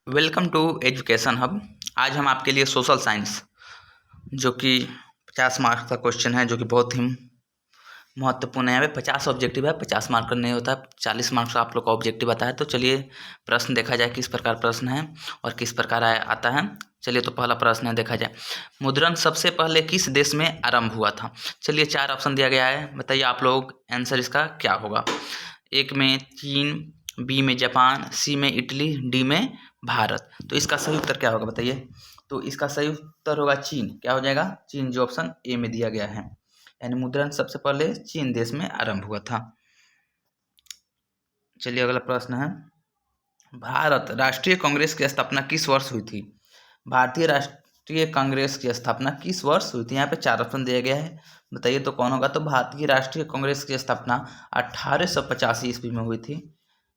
Welcome to education hub. आज हम आपके लिए सोशल साइंस जो कि 50 मार्क्स का क्वेश्चन है, जो कि बहुत ही महत्वपूर्ण है। यहाँ पे 50 ऑब्जेक्टिव है, 50 मार्क का नहीं होता है, 40 मार्क्स का आप लोग का ऑब्जेक्टिव आता है। तो चलिए प्रश्न देखा जाए किस प्रकार प्रश्न है और किस प्रकार आता है। चलिए तो पहला प्रश्न है, देखा जाए मुद्रण सबसे पहले किस देश में आरंभ हुआ था। चलिए 4 ऑप्शन दिया गया है, बताइए आप लोग आंसर इसका क्या होगा। एक में चीन, बी में जापान, सी में इटली, डी में भारत। तो इसका सही उत्तर क्या होगा बताइए। तो इसका सही उत्तर होगा चीन। क्या हो जाएगा? चीन, जो ऑप्शन ए में दिया गया है। यानी मुद्रण सबसे पहले चीन देश में आरंभ हुआ था। चलिए अगला प्रश्न है, भारत राष्ट्रीय कांग्रेस की स्थापना किस वर्ष हुई थी। भारतीय राष्ट्रीय कांग्रेस की स्थापना किस वर्ष हुई थी। यहाँ पे 4 ऑप्शन दिया गया है, बताइए तो कौन होगा। तो भारतीय राष्ट्रीय कांग्रेस की स्थापना 1885 ईस्वी में हुई थी,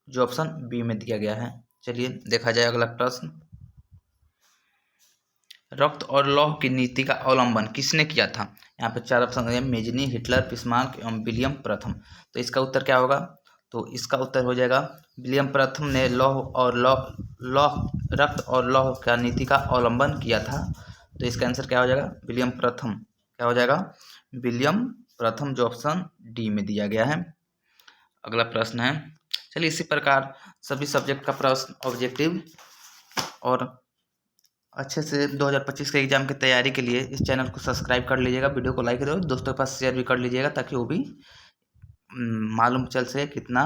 जो ऑप्शन बी में दिया गया है। चलिए देखा जाए अगला प्रश्न, रक्त और लौह की नीति का अवलंबन किसने किया था। यहाँ पे 4 ऑप्शन है, मेजनी, हिटलर, बिस्मार्क एवं विलियम प्रथम। तो इसका उत्तर क्या होगा। तो इसका उत्तर हो जाएगा विलियम प्रथम ने रक्त और लौह का नीति का अवलंबन किया था। तो इसका आंसर क्या हो जाएगा, विलियम प्रथम। क्या हो जाएगा, विलियम प्रथम, जो ऑप्शन डी में दिया गया है। अगला प्रश्न है, चलिए इसी प्रकार सभी सब्जेक्ट का प्रश्न ऑब्जेक्टिव और अच्छे से 2025 के एग्जाम की तैयारी के लिए इस चैनल को सब्सक्राइब कर लीजिएगा, वीडियो को लाइक करो, दोस्तों के पास शेयर भी कर लीजिएगा, ताकि वो भी मालूम चल सके कितना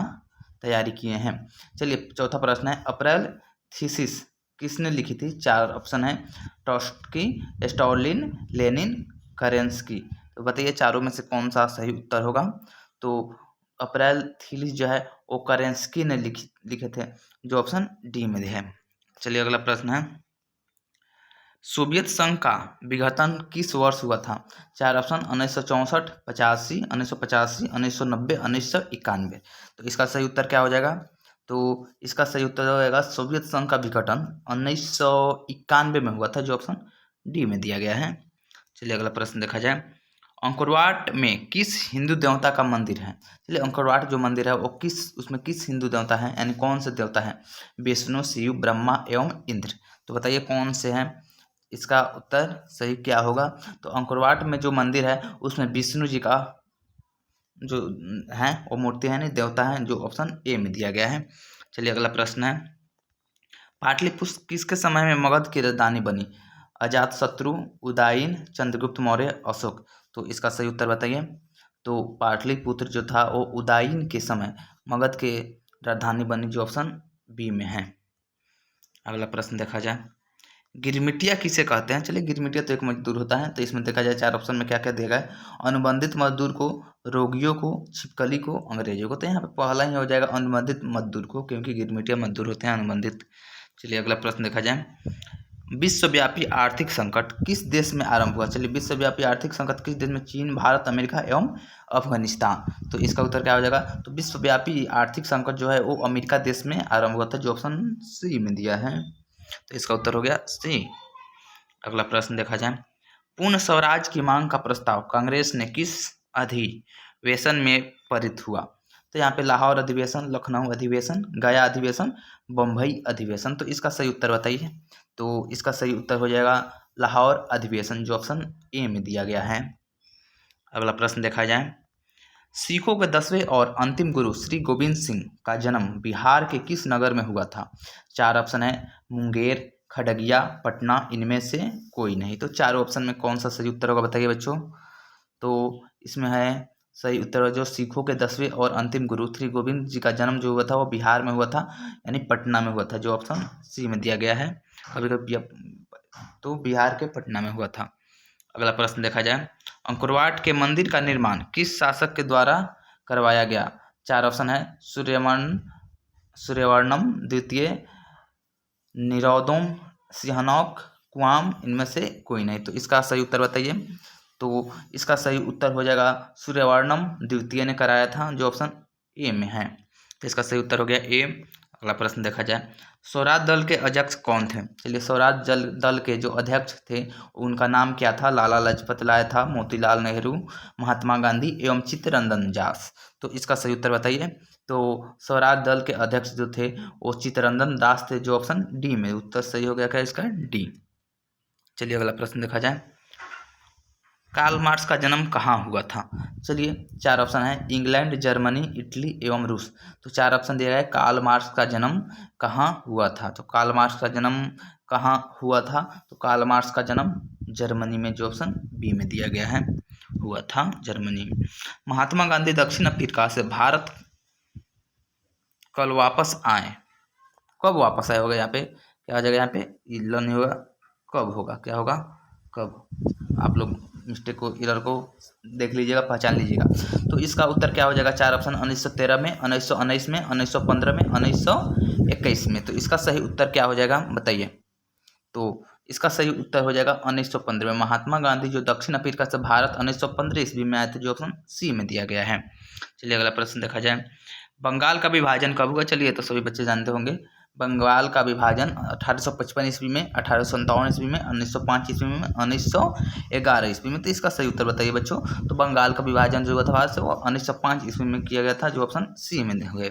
तैयारी किए हैं। चलिए चौथा प्रश्न है, अप्रैल थीसिस किसने लिखी थी। 4 ऑप्शन है, ट्रॉट्स्की, स्टॉलिन, लेनिन, केरेंस्की। तो बताइए चारों में से कौन सा सही उत्तर होगा। तो अप्रैल थीसिस जो है वो केरेंस्की ने लिखे थे, जो ऑप्शन डी में है। चलिए अगला प्रश्न है, सोवियत संघ का विघटन किस वर्ष हुआ था। 4 ऑप्शन 1964, 85, 1985, 1990, 1991। तो इसका सही उत्तर क्या हो जाएगा। तो इसका सही उत्तर हो जाएगा सोवियत संघ का विघटन 1991 में हुआ था, जो ऑप्शन डी में दिया गया है। चलिए अगला प्रश्न देखा जाए, अंकोरवाट में किस हिंदू देवता का मंदिर है। चलिए अंकोरवाट जो मंदिर है वो उसमें किस हिंदू देवता है, यानी कौन से देवता है। विष्णु, शिव, ब्रह्मा एवं इंद्र। तो बताइए कौन से हैं। इसका उत्तर सही क्या होगा। तो अंकोरवाट में जो मंदिर है उसमें विष्णु जी का जो है वो मूर्ति है, नहीं देवता है, जो ऑप्शन ए में दिया गया है। चलिए अगला प्रश्न है, पाटलिपुत्र किसके समय में मगध की राजधानी बनी। अजातशत्रु, उदयन, चंद्रगुप्त मौर्य, अशोक। तो इसका सही उत्तर बताइए। तो पाटलिपुत्र जो था वो उदयन के समय मगध के राजधानी बनी, जो ऑप्शन बी में है। अगला प्रश्न देखा जाए, गिरमिटिया किसे कहते हैं। चलिए गिरमिटिया तो एक मजदूर होता है। तो इसमें देखा जाए 4 ऑप्शन में क्या क्या दिया गया है, अनुबंधित मजदूर को, रोगियों को, छिपकली को, अंग्रेजों को। तो यहाँ पे पहला ही हो जाएगा अनुबंधित मजदूर को, क्योंकि गिरमिटिया मजदूर होते हैं अनुबंधित। चलिए अगला प्रश्न देखा जाए, विश्वव्यापी आर्थिक संकट किस देश में आरंभ हुआ। चलिए विश्वव्यापी आर्थिक संकट किस देश में, चीन, भारत, अमेरिका एवं अफगानिस्तान। तो इसका उत्तर क्या हो जाएगा। तो विश्वव्यापी आर्थिक संकट जो है वो अमेरिका देश में आरंभ हुआ था, जो ऑप्शन सी में दिया है। तो इसका उत्तर हो गया सी। अगला प्रश्न देखा जाए, पूर्ण स्वराज की मांग का प्रस्ताव कांग्रेस ने किस अधिवेशन में पारित हुआ। तो यहाँ पे लाहौर अधिवेशन, लखनऊ अधिवेशन, गया अधिवेशन, बम्बई अधिवेशन। तो इसका सही उत्तर बताइए। तो इसका सही उत्तर हो जाएगा लाहौर अधिवेशन, जो ऑप्शन ए में दिया गया है। अगला प्रश्न देखा जाए, सिखों के 10वें और अंतिम गुरु श्री गोविंद सिंह का जन्म बिहार के किस नगर में हुआ था। 4 ऑप्शन है, मुंगेर, खगड़िया, पटना, इनमें से कोई नहीं। तो 4 ऑप्शन में कौन सा सही उत्तर होगा बताइए बच्चों। तो इसमें है सही उत्तर जो सिखों के 10वें और अंतिम गुरु श्री गोविंद जी का जन्म जो हुआ था वो बिहार में हुआ था, यानी पटना में हुआ था, जो ऑप्शन सी में दिया गया है। कभी कभी तो बिहार के पटना में हुआ था। अगला प्रश्न देखा जाए, अंकुरवाट के मंदिर का निर्माण किस शासक के द्वारा करवाया गया। 4 ऑप्शन है, सूर्यवर्णम द्वितीय, निरोदम, सिंहनौक, कुआम, इनमें से कोई नहीं। तो इसका सही उत्तर बताइए। तो इसका सही उत्तर हो जाएगा सूर्यवर्णम द्वितीय ने कराया था, जो ऑप्शन ए में है। तो इसका सही उत्तर हो गया ए। अगला प्रश्न देखा जाए, स्वराज दल के अध्यक्ष कौन थे। चलिए स्वराज दल के जो अध्यक्ष थे उनका नाम क्या था। लाला लाजपत राय था, मोतीलाल नेहरू, महात्मा गांधी एवं चित्तरंजन दास। तो इसका सही उत्तर बताइए। तो स्वराज दल के अध्यक्ष जो थे वो चित्तरंजन दास थे, जो ऑप्शन डी में उत्तर सही हो गया। क्या इसका? डी। चलिए अगला प्रश्न देखा जाए। कार्ल मार्क्स का जन्म कहाँ हुआ था? चलिए 4 ऑप्शन है, इंग्लैंड, जर्मनी, इटली एवं रूस। तो 4 ऑप्शन दिया गया है। कार्ल मार्क्स का जन्म कहाँ हुआ था? तो कार्ल मार्क्स का जन्म कहाँ हुआ था? तो कार्ल मार्क्स का जन्म जर्मनी में, जो ऑप्शन बी में दिया गया है, हुआ था जर्मनी में। महात्मा गांधी दक्षिण अफ्रीका से भारत कल वापस आए, कब वापस आए होगा? यहाँ पे क्या हो जाएगा? यहाँ पे इल्ल नहीं होगा, कब होगा? क्या होगा? कब? आप लोग मिस्टेक को, एरर को देख लीजिएगा, पहचान लीजिएगा। तो इसका उत्तर क्या हो जाएगा? 4 ऑप्शन 1913 में, 1919 में, 1915 में, 1921 में। तो इसका सही उत्तर क्या हो जाएगा बताइए? तो इसका सही उत्तर हो जाएगा 1915 में। महात्मा गांधी जो दक्षिण अफ्रीका से भारत 1915 ईस्वी में आए थे, जो ऑप्शन सी में दिया गया है। चलिए अगला प्रश्न देखा जाए। बंगाल का विभाजन कब हुआ? चलिए तो सभी बच्चे जानते होंगे। बंगाल का विभाजन 1855 ईस्वी में, 1857 ईस्वी में, 1905 ईस्वी में, 1911 ईस्वी में। तो इसका सही उत्तर बताइए बच्चों। तो बंगाल का विभाजन जो हुआ था भारत से, वो 1905 ईस्वी में किया गया था, जो ऑप्शन सी में हुए।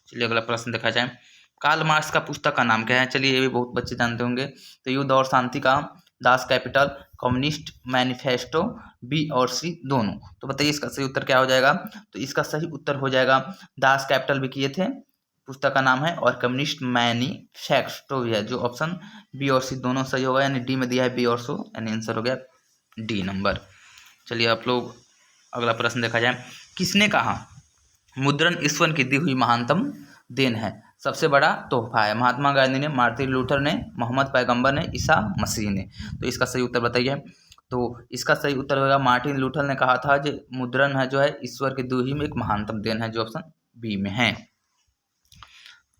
चलिए अगला प्रश्न देखा जाए। कार्ल मार्क्स का पुस्तक का नाम क्या है? चलिए ये भी बहुत बच्चे जानते होंगे। तो युद्ध और शांति का, Das Kapital, Communist Manifesto, B और सी दोनों। तो बताइए इसका सही उत्तर क्या हो जाएगा? तो इसका सही उत्तर हो जाएगा, दास कैपिटल भी किए थे, पुस्तक का नाम है, और कम्युनिस्ट मैनिफेस्टो भी है, जो ऑप्शन बी और सी दोनों सही होगा। यानी डी में दिया है बी और सो, यानी आंसर हो गया डी नंबर। चलिए आप लोग अगला प्रश्न देखा जाए। किसने कहा मुद्रण ईश्वर की दी हुई महानतम देन है, सबसे बड़ा तोहफा है? महात्मा गांधी ने, मार्टिन लूथर ने, मोहम्मद पैगंबर ने, ईसा मसीह ने। तो इसका सही उत्तर बताइए। तो इसका सही उत्तर होगा, मार्टिन लूथर ने कहा था जो मुद्रण है जो है ईश्वर की दी हुई में एक महानतम देन है, जो ऑप्शन बी में है।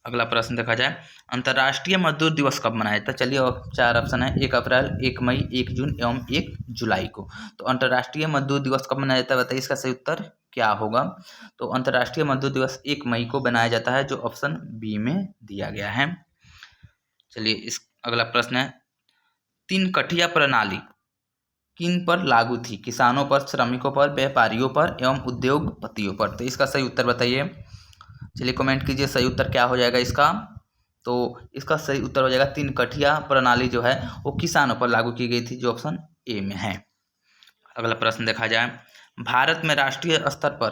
अगला प्रश्न देखा जाए। अंतर्राष्ट्रीय मजदूर दिवस कब मनाया जाता है? चलिए 4 ऑप्शन है, 1 अप्रैल, 1 मई, 1 जून एवं 1 जुलाई को। तो अंतर्राष्ट्रीय मजदूर दिवस कब मनाया जाता है बताइए? इसका सही उत्तर क्या होगा? तो अंतर्राष्ट्रीय मजदूर दिवस 1 मई को बनाया जाता है, जो ऑप्शन बी में दिया गया है। चलिए इस अगला प्रश्न है। 3 कठिया प्रणाली किन पर लागू थी? किसानों पर, श्रमिकों पर, व्यापारियों पर एवं उद्योगपतियों पर। तो इसका सही उत्तर बताइए। चलिए कमेंट कीजिए सही उत्तर क्या हो जाएगा इसका। तो इसका सही उत्तर हो जाएगा 3 कठिया प्रणाली जो है वो किसानों पर लागू की गई थी, जो ऑप्शन ए में है। अगला प्रश्न देखा जाए। भारत में राष्ट्रीय स्तर पर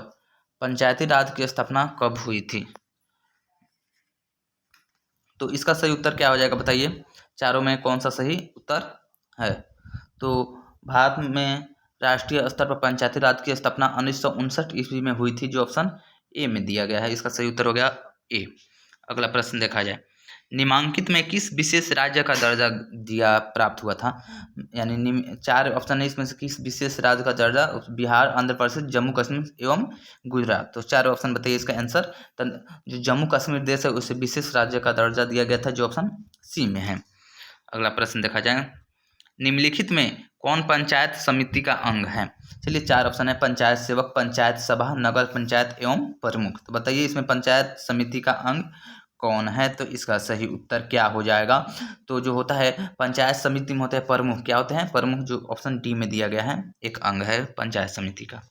पंचायती राज की स्थापना कब हुई थी? तो इसका सही उत्तर क्या हो जाएगा बताइए? चारों में कौन सा सही उत्तर है? तो भारत में राष्ट्रीय स्तर पर पंचायती राज की स्थापना 1959 ईस्वी में हुई थी, जो ऑप्शन ए में दिया गया है। इसका सही उत्तर हो गया ए। अगला प्रश्न देखा जाए। निम्नांकित में किस विशेष राज्य का दर्जा दिया प्राप्त हुआ था? यानी 4 ऑप्शन है, इसमें से किस विशेष राज्य का दर्जा? बिहार, आंध्र प्रदेश, जम्मू कश्मीर एवं गुजरात। तो 4 ऑप्शन बताइए इसका आंसर। जो जम्मू कश्मीर देश है उसे विशेष राज्य का दर्जा दिया गया था, जो ऑप्शन सी में है। अगला प्रश्न देखा जाए। निम्नलिखित में कौन पंचायत समिति का अंग है? चलिए 4 ऑप्शन है, पंचायत सेवक, पंचायत सभा, नगर पंचायत एवं प्रमुख। तो बताइए इसमें पंचायत समिति का अंग कौन है? तो इसका सही उत्तर क्या हो जाएगा? तो जो होता है पंचायत समिति में होते हैं प्रमुख। क्या होते हैं? प्रमुख, जो ऑप्शन डी में दिया गया है, एक अंग है पंचायत समिति का।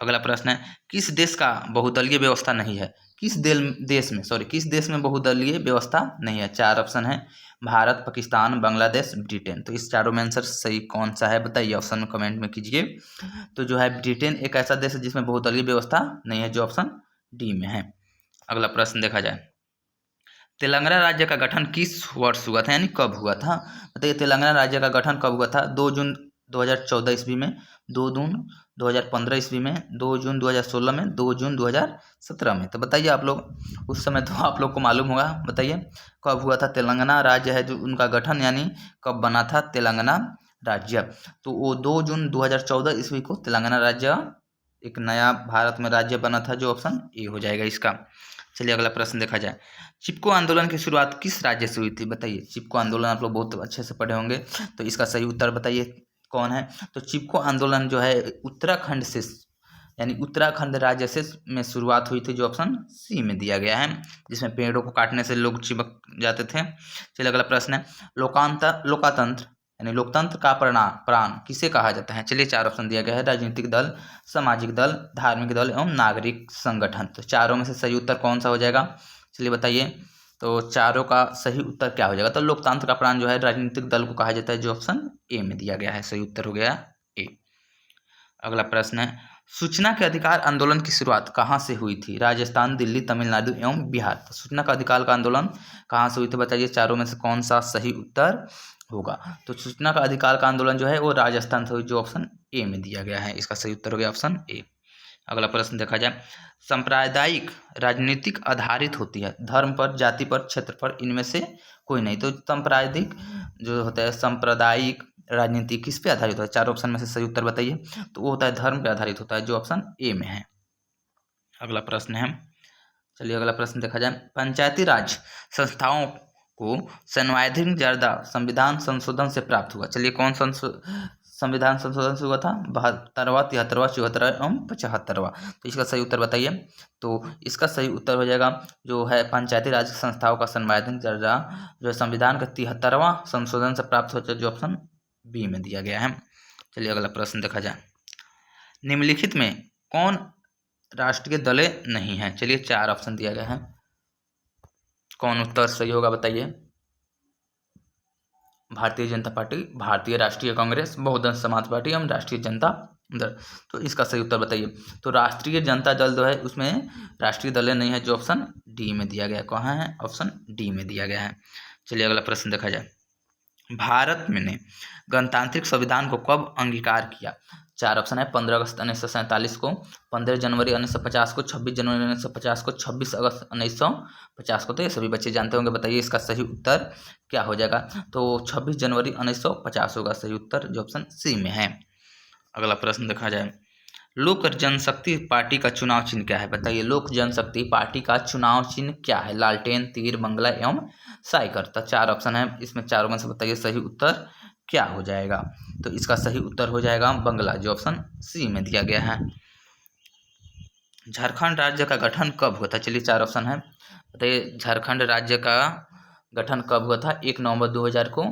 अगला प्रश्न है। किस देश का बहुदलीय व्यवस्था नहीं है? किस देश में बहुदलीय व्यवस्था नहीं है? 4 ऑप्शन है, भारत, पाकिस्तान, बांग्लादेश, ब्रिटेन। तो इस चारों में आंसर सही कौन सा है बताइए, ऑप्शन में कमेंट में कीजिए। तो जो है ब्रिटेन एक ऐसा देश है जिसमें बहुदलीय व्यवस्था नहीं है, जो ऑप्शन डी में है। अगला प्रश्न देखा जाए। तेलंगाना राज्य का गठन किस वर्ष हुआ था, यानी कब हुआ था? बताइए तेलंगाना राज्य का गठन कब हुआ था? 2 जून 2014 ईस्वी में, 2 जून 2015 ईस्वी में, 2 जून 2016 में, 2 जून 2017 में। तो बताइए आप लोग, उस समय तो आप लोग को मालूम होगा, बताइए कब हुआ था तेलंगाना राज्य है जो उनका गठन, यानी कब बना था तेलंगाना राज्य? तो वो 2 जून 2014 ईस्वी को तेलंगाना राज्य एक नया भारत में राज्य बना था, जो ऑप्शन ए हो जाएगा इसका। चलिए अगला प्रश्न देखा जाए। चिपको आंदोलन की शुरुआत किस राज्य से हुई थी? बताइए। चिपको आंदोलन आप लोग बहुत अच्छे से पढ़े होंगे, तो इसका सही उत्तर बताइए कौन है? तो चिपको आंदोलन जो है उत्तराखंड से, यानी उत्तराखंड राज्य से में शुरुआत हुई थी, जो ऑप्शन सी में दिया गया है, जिसमें पेड़ों को काटने से लोग चिपक जाते थे। चलिए अगला प्रश्न है। लोकतंत्र यानी लोकतंत्र का प्राण किसे कहा जाता है? चलिए 4 ऑप्शन दिया गया है, राजनीतिक दल, सामाजिक दल, धार्मिक दल एवं नागरिक संगठन। तो चारों में से सही उत्तर कौन सा हो जाएगा? चलिए बताइए। तो चारों का सही उत्तर क्या हो जाएगा? तो लोकतंत्र का प्राण जो है राजनीतिक दल को कहा जाता है, जो ऑप्शन ए में दिया गया है। सही उत्तर हो गया ए। अगला प्रश्न है, सूचना के अधिकार आंदोलन की शुरुआत कहाँ से हुई थी? राजस्थान, दिल्ली, तमिलनाडु एवं बिहार। तो सूचना का अधिकार का आंदोलन कहाँ से हुई थी? बताइए चारों में से कौन सा सही उत्तर होगा? तो सूचना का अधिकार का आंदोलन जो है वो राजस्थान से हुई, जो ऑप्शन ए में दिया गया है। इसका सही उत्तर हो गया ऑप्शन ए। अगला प्रश्न देखा जाए, सांप्रदायिक राजनीतिक आधारित होती है, धर्म पर, जाति पर, क्षेत्र पर, इनमें से कोई नहीं। तो सांप्रदायिक जो होता है, सांप्रदायिक राजनीति किस पे आधारित होता है? चार ऑप्शन में से सही उत्तर बताइए। तो वो होता है धर्म पे आधारित होता है, जो ऑप्शन ए में है। अगला प्रश्न है, चलिए अगला प्रश्न देखा जाए, पंचायती राज संस्थाओं को संवैधानिक दर्जा संविधान संशोधन से प्राप्त हुआ। चलिए कौन संविधान संशोधन से हुआ था? 72वां, 73वां, 74वां एवं 75वां। तो इसका सही उत्तर बताइए। तो इसका सही उत्तर हो जाएगा जो है पंचायती राज संस्थाओं का संवैधानिक दर्जा जो संविधान का 73वां संशोधन से प्राप्त होता है, जो ऑप्शन बी में दिया गया है। चलिए अगला प्रश्न देखा जाए, निम्नलिखित में कौन राष्ट्रीय दल नहीं है? चलिए 4 ऑप्शन दिया गया है, कौन उत्तर सही होगा बताइए। भारतीय जनता पार्टी, भारतीय राष्ट्रीय कांग्रेस, बहुजन समाज पार्टी एवं राष्ट्रीय जनता दल। तो इसका सही उत्तर बताइए। तो राष्ट्रीय जनता दल जो है उसमें राष्ट्रीय दल नहीं है, जो ऑप्शन डी में दिया गया है। कहाँ है? ऑप्शन डी में दिया गया है। चलिए अगला प्रश्न देखा जाए, भारत में ने गणतांत्रिक संविधान को कब अंगीकार किया? 4 ऑप्शन है, 15 अगस्त 1947 को, 15 जनवरी 1950 को, 26 जनवरी 1950 को, 26 अगस्त 1950 को। तो ये सभी बच्चे जानते होंगे। बताइए इसका सही उत्तर क्या हो जाएगा? तो 26 जनवरी 1950 होगा सही उत्तर, जो ऑप्शन सी में है। अगला प्रश्न देखा जाए, लोक जनशक्ति पार्टी का चुनाव चिन्ह क्या है? बताइए लोक जनशक्ति पार्टी का चुनाव चिन्ह क्या है? लालटेन, तीर, बंगला एवं साइकिल। तो 4 ऑप्शन है, इसमें चारों में से बताइए सही उत्तर क्या हो जाएगा? तो इसका सही उत्तर हो जाएगा बंगला, जो ऑप्शन सी में दिया गया है। झारखंड राज्य का गठन कब हुआ था? चलिए 4 ऑप्शन है, बताइए झारखंड राज्य का गठन कब हुआ था? 1 नवंबर 2000 को,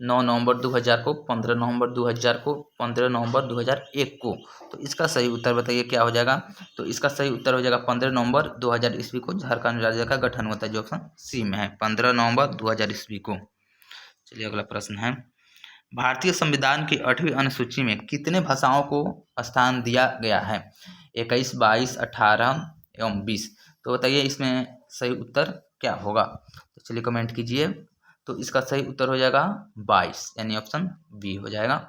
9 नवंबर 2000 को, 15 नवंबर 2000 को, 15 नवंबर 2001 को। तो इसका सही उत्तर बताइए क्या हो जाएगा? तो इसका सही उत्तर हो जाएगा 15 नवंबर 2000 ईस्वी को झारखंड राज्य का गठन होता है, जो ऑप्शन सी में है, 15 नवंबर 2000 ईस्वी को। चलिए अगला प्रश्न है, भारतीय संविधान की 8वीं अनुसूची में कितने भाषाओं को स्थान दिया गया है? 21, 22, 18 एवं 20। तो बताइए इसमें सही उत्तर क्या होगा? तो चलिए कमेंट कीजिए। तो इसका सही उत्तर हो जाएगा 22, यानी ऑप्शन बी हो जाएगा।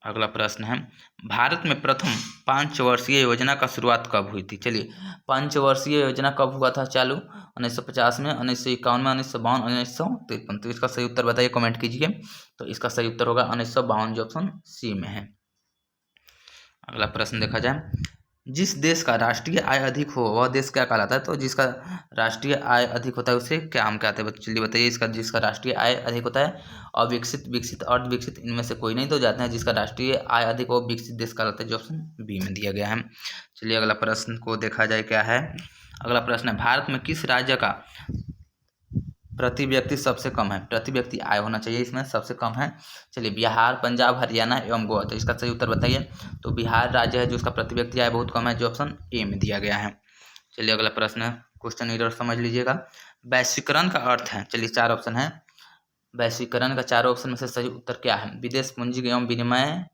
अगला प्रश्न है, भारत में प्रथम 5 वर्षीय योजना का शुरुआत कब हुई थी? चलिए 5 वर्षीय योजना कब हुआ था चालू? 1950 में, 1951 में, 1952, 1953। तो इसका सही उत्तर बताइए, कमेंट कीजिए। तो इसका सही उत्तर होगा 1952, जो ऑप्शन सी में है। अगला प्रश्न देखा जाए, जिस देश का राष्ट्रीय आय अधिक हो वह देश क्या कहलाता है? तो जिसका राष्ट्रीय आय अधिक होता है उसे क्या हम कहते हैं? चलिए बताइए इसका, जिसका राष्ट्रीय आय अधिक होता है, अविकसित, विकसित, अर्धविकसित, इनमें से कोई नहीं। तो जाते हैं जिसका राष्ट्रीय आय अधिक हो विकसित देश कहलाता है, जो ऑप्शन बी में दिया गया है। चलिए अगला प्रश्न को देखा जाए क्या है। अगला प्रश्न है, भारत में किस राज्य का प्रति व्यक्ति सबसे कम है? प्रति व्यक्ति आय होना चाहिए, इसमें सबसे कम है। चलिए बिहार, पंजाब, हरियाणा एवं गोवा। तो इसका सही उत्तर बताइए। तो बिहार राज्य है जो उसका प्रति व्यक्ति आय बहुत कम है, जो ऑप्शन ए में दिया गया है। चलिए अगला प्रश्न है, क्वेश्चन रीडर समझ लीजिएगा। वैश्वीकरण का अर्थ है, चलिए 4 ऑप्शन है, वैश्वीकरण का 4 ऑप्शन में से सही उत्तर क्या है? विदेश पूंजी एवं विनिमय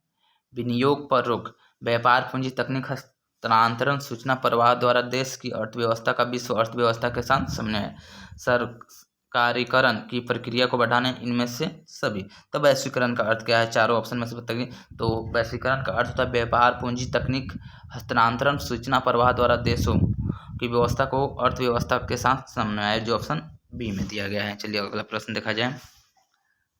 विनियोग पर रोक, व्यापार पूंजी, तकनीक हस्तांतरण, सूचना प्रवाह द्वारा देश की अर्थव्यवस्था का विश्व अर्थव्यवस्था के साथ समन्वय, सरकारीकरण की प्रक्रिया को बढ़ाने, इनमें से सभी। तो वैश्वीकरण का अर्थ क्या है? चारों ऑप्शन में से बताइए। तो वैश्वीकरण का अर्थ होता है व्यापार पूंजी, तकनीक हस्तांतरण, सूचना प्रवाह द्वारा देशों की व्यवस्था को अर्थव्यवस्था के साथ समन्वय, जो ऑप्शन बी में दिया गया है। चलिए अगला प्रश्न देखा जाए,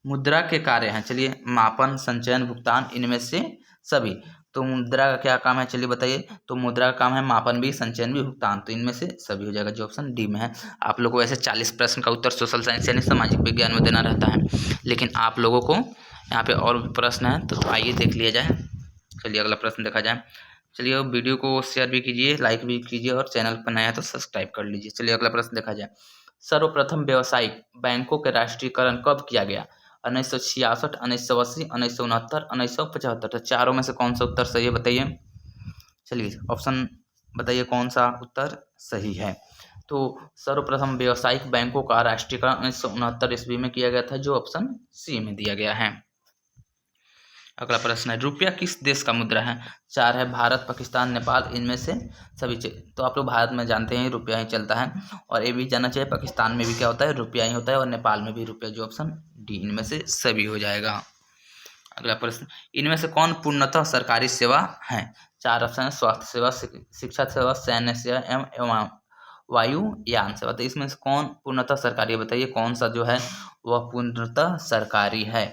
मुद्रा के कार्य हैं, चलिए मापन, संचयन, भुगतान, इनमें से सभी। तो मुद्रा का क्या काम है? चलिए बताइए। तो मुद्रा का काम है मापन भी, संचयन भी, भुगतान। तो इनमें से सभी हो जाएगा, जो ऑप्शन डी में है। आप लोगों को ऐसे 40 प्रश्न का उत्तर सोशल साइंस यानी सामाजिक विज्ञान में देना रहता है, लेकिन आप लोगों को यहाँ पे और भी प्रश्न है, तो आइए देख लिया जाए। चलिए अगला प्रश्न देखा जाए। चलिए वीडियो को शेयर भी कीजिए, लाइक भी कीजिए, और चैनल पर नया है तो सब्सक्राइब कर लीजिए। चलिए अगला प्रश्न देखा जाए, सर्वप्रथम व्यावसायिक बैंकों के राष्ट्रीयकरण कब किया गया? 1966, 1980, 1969, 1975। तो चारों में से कौन सा उत्तर सही है बताइए। चलिए ऑप्शन बताइए कौन सा उत्तर सही है। तो सर्वप्रथम व्यावसायिक बैंकों का राष्ट्रीयकरण 1969 ईस्वी में किया गया था, जो ऑप्शन सी में दिया गया है। अगला प्रश्न है, रुपया किस देश का मुद्रा है। चार है भारत, पाकिस्तान, नेपाल, इनमें से सभी तो आप लोग भारत में जानते हैं रुपया ही चलता है, और ये भी जानना चाहिए पाकिस्तान में भी क्या होता है, रुपया ही होता है, और नेपाल में भी रुपया, जो ऑप्शन डी इनमें से सभी हो जाएगा। अगला प्रश्न, इनमें से कौन पूर्णतः सरकारी सेवा है। चार ऑप्शन है, स्वास्थ्य सेवा, शिक्षा सेवा, सैन्य सेवा एवं वायुयान सेवा। तो इसमें से कौन पूर्णतः सरकारी है बताइए, कौन सा जो है वह पूर्णतः सरकारी है।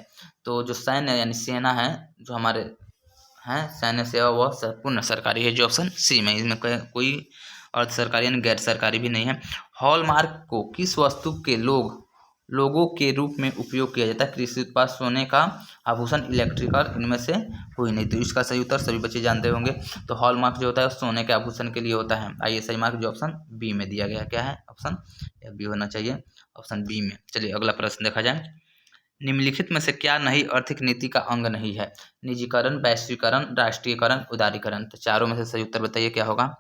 तो जो सैन्य यानी सेना है, जो हमारे हैं सैन्य सेवा, वह पूर्ण सरकारी है, जो ऑप्शन सी में। इसमें कोई अर्ध सरकारी यानी गैर सरकारी भी नहीं है। हॉलमार्क को किस वस्तु के लोगों के रूप में उपयोग किया जाता है। कृषि उत्पाद, सोने का आभूषण, इलेक्ट्रिकल, इनमें से कोई नहीं। तो इसका सही उत्तर सभी बच्चे जानते होंगे। तो हॉलमार्क जो होता है सोने के आभूषण के लिए होता है। आइए सही मार्क जो ऑप्शन बी में दिया गया क्या है, ऑप्शन बी होना चाहिए, ऑप्शन बी में। चलिए अगला प्रश्न देखा जाए, निम्नलिखित में से क्या नई आर्थिक नीति का अंग नहीं है। निजीकरण, वैश्वीकरण, राष्ट्रीयकरण, उदारीकरण। तो चारों में से सही उत्तर बताइए क्या होगा।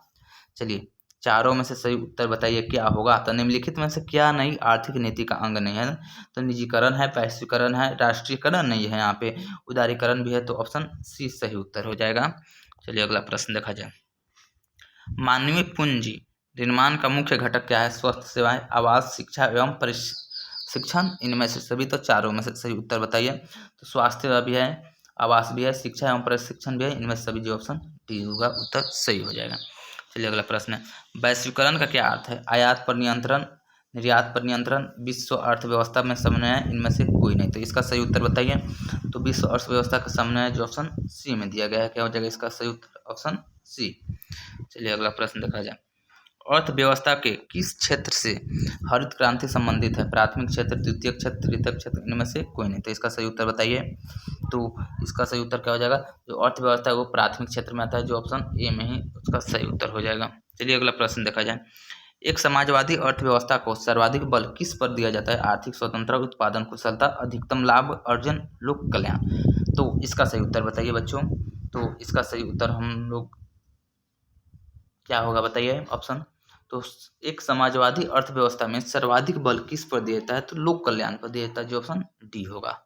चलिए चारों में से सही उत्तर बताइए क्या होगा। तो निम्नलिखित में से क्या नई आर्थिक नीति का अंग नहीं है। तो निजीकरण है, वैश्वीकरण है, राष्ट्रीयकरण नहीं है, यहाँ पे उदारीकरण भी है, तो ऑप्शन सी सही उत्तर हो जाएगा। चलिए अगला प्रश्न देखा जाए, मानवीय पूंजी निर्माण का मुख्य घटक क्या है। स्वास्थ्य सेवाएं, आवास, शिक्षा एवं प्रशिक्षण, इनमें से सभी। तो चारों में से सही उत्तर बताइए। तो स्वास्थ्य सेवा भी है, आवास भी है, शिक्षा एवं प्रशिक्षण भी है, इनमें से सभी जो ऑप्शन डी होगा उत्तर सही हो जाएगा। चलिए अगला प्रश्न है, वैश्वीकरण का क्या अर्थ है। आयात पर नियंत्रण, निर्यात पर नियंत्रण, विश्व अर्थव्यवस्था में समन्वय, इनमें से कोई नहीं। तो इसका सही उत्तर बताइए। तो विश्व अर्थव्यवस्था का समन्वय जो ऑप्शन सी में दिया गया है, क्या हो जाएगा इसका सही उत्तर, ऑप्शन सी। चलिए अगला प्रश्न देखा जाए, अर्थव्यवस्था के किस क्षेत्र से हरित क्रांति संबंधित है। प्राथमिक क्षेत्र, द्वितीय क्षेत्र, तृतीय क्षेत्र, इनमें से कोई नहीं। तो इसका सही उत्तर बताइए। तो इसका सही उत्तर क्या हो जाएगा, जो अर्थव्यवस्था है वो प्राथमिक क्षेत्र में आता है, जो ऑप्शन ए में ही उसका सही उत्तर हो जाएगा। चलिए अगला प्रश्न देखा जाए, एक समाजवादी अर्थव्यवस्था को सर्वाधिक बल किस पर दिया जाता है। आर्थिक स्वतंत्रता, उत्पादन कुशलता, अधिकतम लाभ अर्जन, लोक कल्याण। तो इसका सही उत्तर बताइए बच्चों। तो इसका सही उत्तर हम लोग क्या होगा बताइए ऑप्शन। तो एक समाजवादी अर्थव्यवस्था में सर्वाधिक बल किस पर दिया जाता है, तो लोक कल्याण पर दिया जाता है, जो ऑप्शन डी होगा।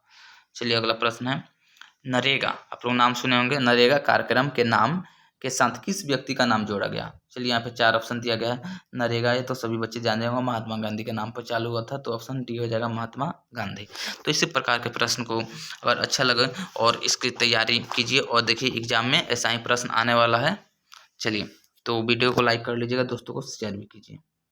चलिए अगला प्रश्न है, नरेगा, आप लोग नाम सुने होंगे, नरेगा कार्यक्रम के नाम के साथ किस व्यक्ति का नाम जोड़ा गया। चलिए यहाँ पे चार ऑप्शन दिया गया है। नरेगा ये तो सभी बच्चे जान होंगे, महात्मा गांधी के नाम पर चालू हुआ था, तो ऑप्शन डी हो जाएगा महात्मा गांधी। तो इसी प्रकार के प्रश्न को अगर अच्छा लगे और इसकी तैयारी कीजिए, और देखिए एग्जाम में ऐसा ही प्रश्न आने वाला है। चलिए तो वीडियो को लाइक कर लीजिएगा, दोस्तों को शेयर भी कीजिए।